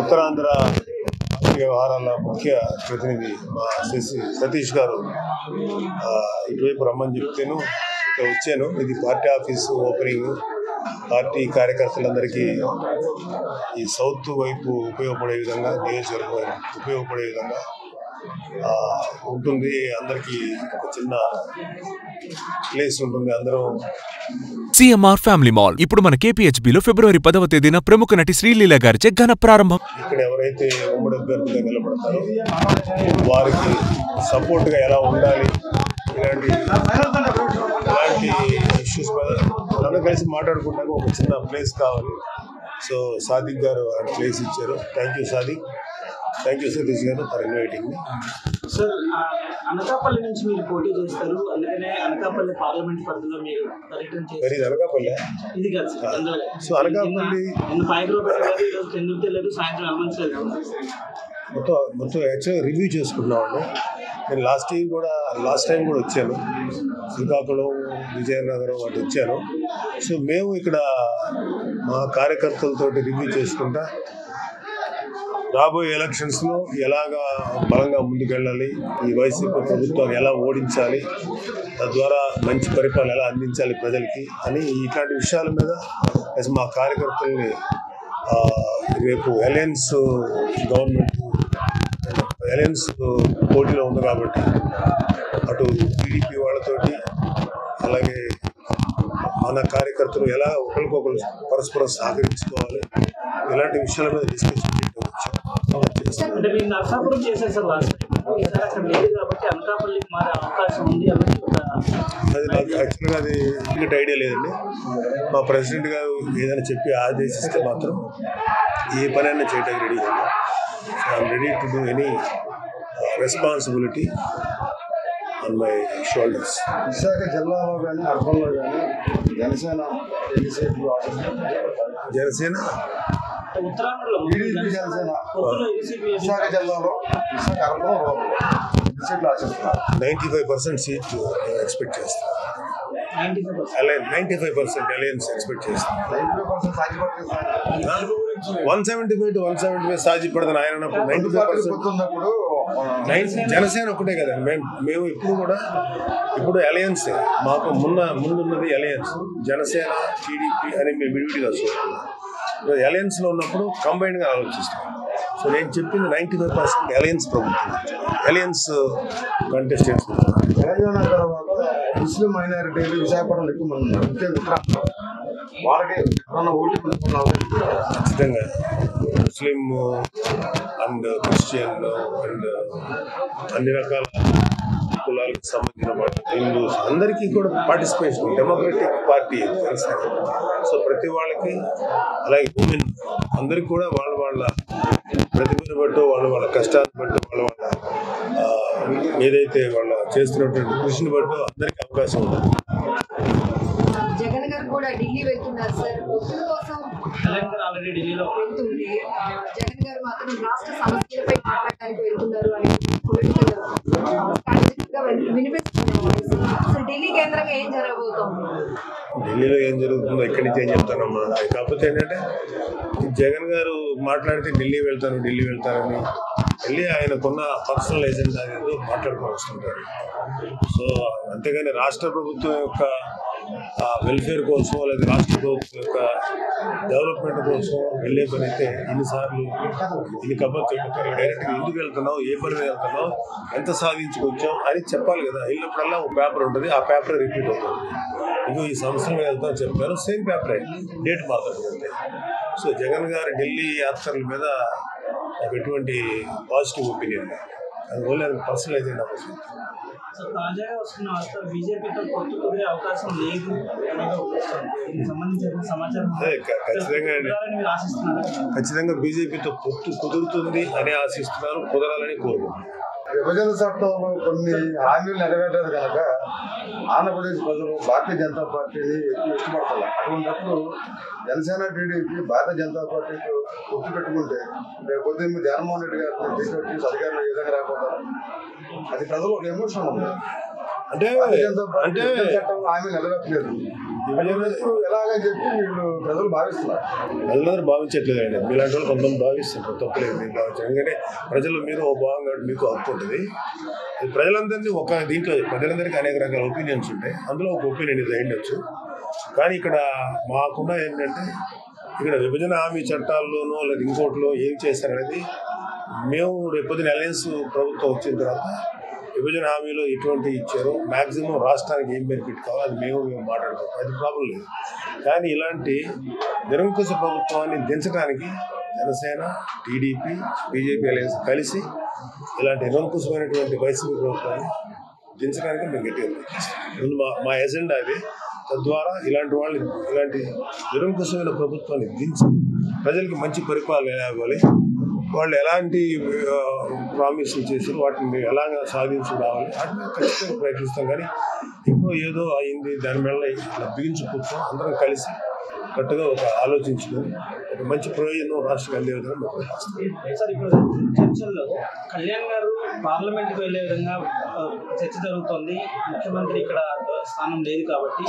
ఉత్తరాంధ్ర వ్యవహారాల ముఖ్య ప్రతినిధి మా సతీష్ గారు ఇటువైపు రమ్మని చెప్తేను ఇక్కడ వచ్చాను. ఇది పార్టీ ఆఫీసు ఓపెనింగ్. పార్టీ కార్యకర్తలందరికీ ఈ సౌత్ వైపు ఉపయోగపడే విధంగా, నియోజకవర్గం ఉపయోగపడే విధంగా ఉంటుంది. అందరికీ ఒక చిన్న ప్లేస్ ఉంటుంది. అందరూ సిఎంఆర్ ఫ్యామిలీ మాల్ ఇప్పుడు మన కేపీహెచ్బీలో ఫిబ్రవరి 10వ తేదీన ప్రముఖ నటి శ్రీలీల గారిచే ఘన ప్రారంభం. ఇక్కడ ఎవరైతే ఉమ్మడి అభ్యర్థిగా నిలబడతారో వారికి సపోర్ట్గా ఎలా ఉండాలి, ఇలాంటి ఇష్యూస్ మీద అందరూ కలిసి మాట్లాడుకుంటాము. ఒక చిన్న ప్లేస్ కావాలి. సో సాదిక్ గారు ఆ ప్లేస్ ఇచ్చారు. Thank you Sadiq, thank you Satish గారు ఫర్ ఇన్వైటింగ్. సార్, అనకాపల్లి నుంచి మీరు పోటీ చేస్తారు, అందుకనే అనకాపల్లి పార్లమెంట్ పరిధిలో మీరు పర్యటన చేస్తారు. అనకాపల్లి ఇది కాదు సార్. సో అనకాపల్లి పాయకురావుపేట గారు ఈరోజు ఎందుకు తెలియదు, సాయంత్రం అనుమతించలేదు. మొత్తం యాక్చువల్గా రివ్యూ చేసుకుంటున్నామండి. నేను లాస్ట్ టైం కూడా వచ్చాను. శ్రీకాకుళం, విజయనగరం అటు వచ్చాను. సో మేము ఇక్కడ మా కార్యకర్తలతో రివ్యూ చేసుకుంటా రాబోయే ఎలక్షన్స్లో ఎలాగా బలంగా ముందుకెళ్ళాలి, ఈ వైసీపీ ప్రభుత్వాన్ని ఎలా ఓడించాలి, తద్వారా మంచి పరిపాలన ఎలా అందించాలి ప్రజలకి అని ఇట్లాంటి విషయాల మీద మా కార్యకర్తల్ని రేపు అలయన్స్ పోటీలో ఉంది కాబట్టి అటు టీడీపీ వాళ్ళతోటి అలాగే మన కార్యకర్తలు ఎలా ఒకరికొకరు పరస్పరం సహకరించుకోవాలి, ఇలాంటి విషయాల మీద డిస్కషన్ వచ్చాం. అంటే మీరు నర్సాపురం చేశారు సార్ లాస్ట్ టైం, అక్కడ లేదు కాబట్టి అనకాపల్లికి మారే అవకాశం ఉంది. అది నాకు యాక్చువల్గా అది ఇంకటి ఐడియా లేదండి. మా ప్రెసిడెంట్ గారు ఏదైనా చెప్పి ఆదేశిస్తే మాత్రం ఏ పనైనా చేయడానికి రెడీ ఉంది. I'm ready to do any responsibility on my shoulders. Visakha జిల్లాలో కానీ అర్బన్లో కానీ జనసేన ఉత్తరాంధ్రలో టీడీపీ జనసేన విశాఖ జిల్లాలో విశాఖ అర్బన్ 95% సీట్ ఎక్స్పెక్ట్ చేస్తాను. 95% అలయన్స్ ఎక్స్పెక్ట్ చేస్తాను. 175 to 175 సాజీ పడతాను. ఆయన 95% జనసేన ఒకటే కదా. మేము ఇప్పుడు అలయన్స్ మాకు ముందున్నది అలయన్స్ జనసేన టీడీపీ అని మేము విడివిడిగా చూస్తున్నాం. అలయన్స్లో ఉన్నప్పుడు కంబైన్డ్గా ఆలోచిస్తాం. సో నేను చెప్పింది 95% అలయన్స్ ప్రభుత్వం, అలయన్స్ కంటెస్టెంట్స్. తెలంగాణ తర్వాత ముస్లిం మైనారిటీలు విశాఖపట్నంలో ఎక్కువ మంది ఉన్నారు. వాళ్ళకి ఓటు ఖచ్చితంగా ముస్లిం అండ్ క్రిస్టియన్ అండ్ అన్ని రకాల కులాలకు సంబంధించిన వాళ్ళు, హిందూస్ అందరికీ కూడా participation. Democratic party Janasena. So ప్రతి వాళ్ళకి అలాగే ఉమెన్ అందరికీ కూడా వాళ్ళ ప్రతిభను బట్టు వాళ్ళ కష్టాన్ని బట్టు వాళ్ళ ఏదైతే వాళ్ళ చేస్తున్నటువంటి కృషిని బట్టు అందరికీ అవకాశం ఉంది. జగన్ గారు కూడా ఢిల్లీ వెళ్తున్నారు సార్. ఒత్తిడి కోసం ఆల్రెడీ ఢిల్లీలో వెళ్తుంది. జగన్ గారు మాత్రం రాష్ట్ర సమస్యలపై మాట్లాడడానికి వెళ్తున్నారు అని పొలిటికల్ వినిపిస్తున్నారు. అసలు ఢిల్లీ కేంద్రంగా ఏం జరగబోతోంది? ఢిల్లీలో ఏం జరుగుతుందో ఎక్కడి నుంచి ఏం చెప్తానమ్మా. కాకపోతే ఏంటంటే జగన్ గారు మాట్లాడితే ఢిల్లీ వెళ్తానని వెళ్ళి ఆయనకున్న పర్సనల్ ఎజెండా ఏదో మాట్లాడుకొని వస్తుంటారు. సో అంతేగాని రాష్ట్ర ప్రభుత్వం యొక్క వెల్ఫేర్ కోసం లేదా రాష్ట్ర ప్రభుత్వం యొక్క డెవలప్మెంట్ కోసం వెళ్ళే పని అయితే ఇన్ని కబుర్లు చెప్తారు. డైరెక్ట్గా ఎందుకు వెళ్తున్నావు, ఏ పని మీద వెళ్తున్నావు, ఎంత సాధించుకొచ్చాం అని చెప్పాలి కదా. వెళ్ళినప్పుడల్లా ఒక పేపర్ ఉంటుంది, ఆ పేపర్ రిపీట్ అవుతుంది. ఇగో ఈ సంవత్సరం వెళ్తామని చెప్తారు, సేమ్ పేపరే, డేట్ మాత్రమే. సో జగన్ గారి ఢిల్లీ యాత్రల మీద నాకు ఎటువంటి పాజిటివ్ ఒపీనియన్, అది ఓన్లీ అది పర్సనల్ ఎజెండా కోసం. తాజాగా వస్తున్న వార్తలు బీజేపీతో పొత్తు కుదిరే అవకాశం లేదు అనేది సంబంధించిన సమాచారం ఖచ్చితంగా బీజేపీతో పొత్తు కుదురుతుంది అని ఆశిస్తున్నారు, కుదరాలని కోరుకుంటున్నారు. విభజన చట్టంలో కొన్ని హామీలు నెరవేర్లేదు కనుక ఆంధ్రప్రదేశ్ ప్రజలు భారతీయ జనతా పార్టీని ఎక్కువ ఇష్టపడతారు. అటువంటిప్పుడు జనసేన టీడీపీ భారతీయ జనతా పార్టీకి పొత్తు పెట్టుకుంటే రేపు పొద్దున్న మీరు జగన్మోహన్ రెడ్డి గారిని తీసుకొచ్చి అధికారులు ఏ విధంగా రాకపోతారు? అది ప్రజలు ఒక ఎమోషన్ ఉంది. అంటే చట్టంలో హామీ నెరవేర్చలేదు. ఎలాగని చెప్పి వీళ్ళు ప్రజలు భావిస్తున్నారు. ప్రజలందరూ భావించట్లేదండి. మీలాంటి వాళ్ళు కొంతమంది భావిస్తారు, తప్పలేదు మీరు భావించారు. ఎందుకంటే ప్రజలు మీరు ఓ భాగంగా మీకు హక్కు ఉంటుంది. ప్రజలందరినీ ఒక దీంట్లో ప్రజలందరికీ అనేక రకాల ఒపీనియన్స్ ఉంటాయి. అందులో ఒక ఒపీనియన్ ఇది అయ్యొచ్చు. కానీ ఇక్కడ మాకున్న ఏంటంటే ఇక్కడ విభజన హామీ చట్టాల్లోనూ లేదా ఇంకోటిలో ఏం చేస్తారనేది మేము రేపొద్దున అలయన్స్ ప్రభుత్వం వచ్చిన తర్వాత విభజన హామీలో ఎటువంటి ఇచ్చారో మ్యాక్సిమం రాష్ట్రానికి ఏం బెనిఫిట్ కావాలో అది మేము మాట్లాడుకుంటాం. అది ప్రాబ్లం లేదు. కానీ ఇలాంటి నిరంకుశ ప్రభుత్వాన్ని దించడానికి జనసేన, టీడీపీ, బీజేపీ అలయన్స్ కలిసి ఇలాంటి నిరంకుశమైనటువంటి వైసీపీ ప్రభుత్వాన్ని దించడానికి మేము గట్టిగా ప్రయత్నిస్తాం. ముందు మా ఎజెండా అది. తద్వారా ఇలాంటి నిరంకుశమైన ప్రభుత్వాన్ని దించి ప్రజలకి మంచి పరిపాలన ఇవ్వాలి. వాళ్ళు ఎలాంటి ప్రామిసులు చేశారు వాటిని మేము ఎలాగ సాధించి రావాలి వాటిని ఖచ్చితంగా ప్రయత్నిస్తాం. కానీ ఇప్పుడు ఏదో అయింది దాని మీద ఇలా బిగించుకుంటాం. అందరం కలిసి కరెక్ట్గా ఒక ఆలోచించుకొని ఒక మంచి ప్రయోజనం రాష్ట్రానికి అందే విధంగా మేము ప్రయత్నిస్తాం. సార్, ఇప్పుడు చర్చల్లో కళ్యాణ్ గారు పార్లమెంట్కి వెళ్ళే విధంగా చర్చ జరుగుతోంది. ముఖ్యమంత్రి ఇక్కడ స్థానం లేదు కాబట్టి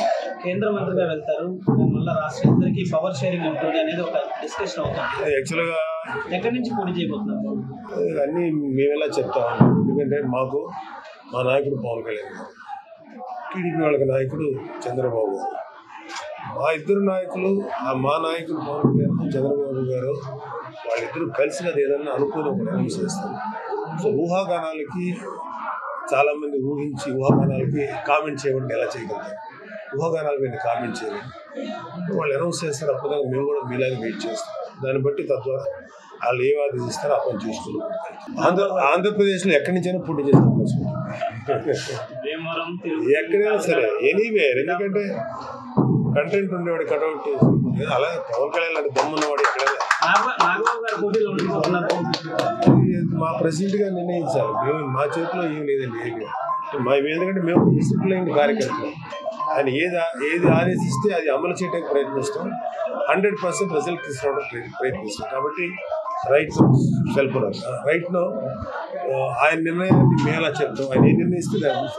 కేంద్ర మంత్రిగా వెళ్తారు. దానివల్ల రాష్ట్రం ఇద్దరికి పవర్ షేరింగ్ ఉంటుంది అనేది ఒక డిస్కషన్ అవుతుంది. యాక్చువల్గా ఎక్కడి నుంచి పోటీ చేయబోతున్నారు అన్నీ మేము ఎలా చెప్తాం. ఎందుకంటే మాకు మా నాయకుడు పవన్ కళ్యాణ్ గారు, టీడీపీ వాళ్ళకి నాయకుడు చంద్రబాబు గారు, మా ఇద్దరు నాయకులు మా నాయకుడు పవన్ కళ్యాణ్, చంద్రబాబు గారు వాళ్ళిద్దరూ కలిసి అది ఏదన్నా అనుకుని ఒక నిర్ణయం చేస్తారు. సో ఊహాగానాలకి చాలామంది ఊహాగానాలకి కామెంట్ చేయమంటే ఎలా చేయగలుగుతారు? ఊహాగానాల మీద కామెంట్ చేయాలి. వాళ్ళు అనౌన్స్ చేస్తారు. అప్పుడు మేము కూడా మీలాగా వెయిట్ చేస్తాం. దాన్ని బట్టి తద్వారా వాళ్ళు ఏ ఆదేశిస్తారో ఆ పని చేసుకుంటాం. ఆంధ్రప్రదేశ్లో ఎక్కడి నుంచైనా పోటీ చేస్తాం. ఎక్కడైనా సరే ఎనీవేర్. ఎందుకంటే కంటెంట్ ఉండేవాడు కటౌట్. అలాగే పవన్ కళ్యాణ్ లాంటి దమ్మున్నవాడు ఎక్కడైనా మా ప్రెసిడెంట్గా నిర్ణయించాలి. మేము మా చేతిలో ఏం లేదండి. ఎందుకంటే మేము డిసిప్లైన్ కార్యకర్తలు. ఆయన ఏది ఆదేశిస్తే అది అమలు చేయడానికి ప్రయత్నిస్తాం. 100% రిజల్ట్ తీసుకురావడానికి ప్రయత్నిస్తాం. కాబట్టి రైట్ నో ఆయన నిర్ణయాన్ని మేము ఎలా చెప్తాం. ఆయన ఏ నిర్ణయిస్తే దాన్ని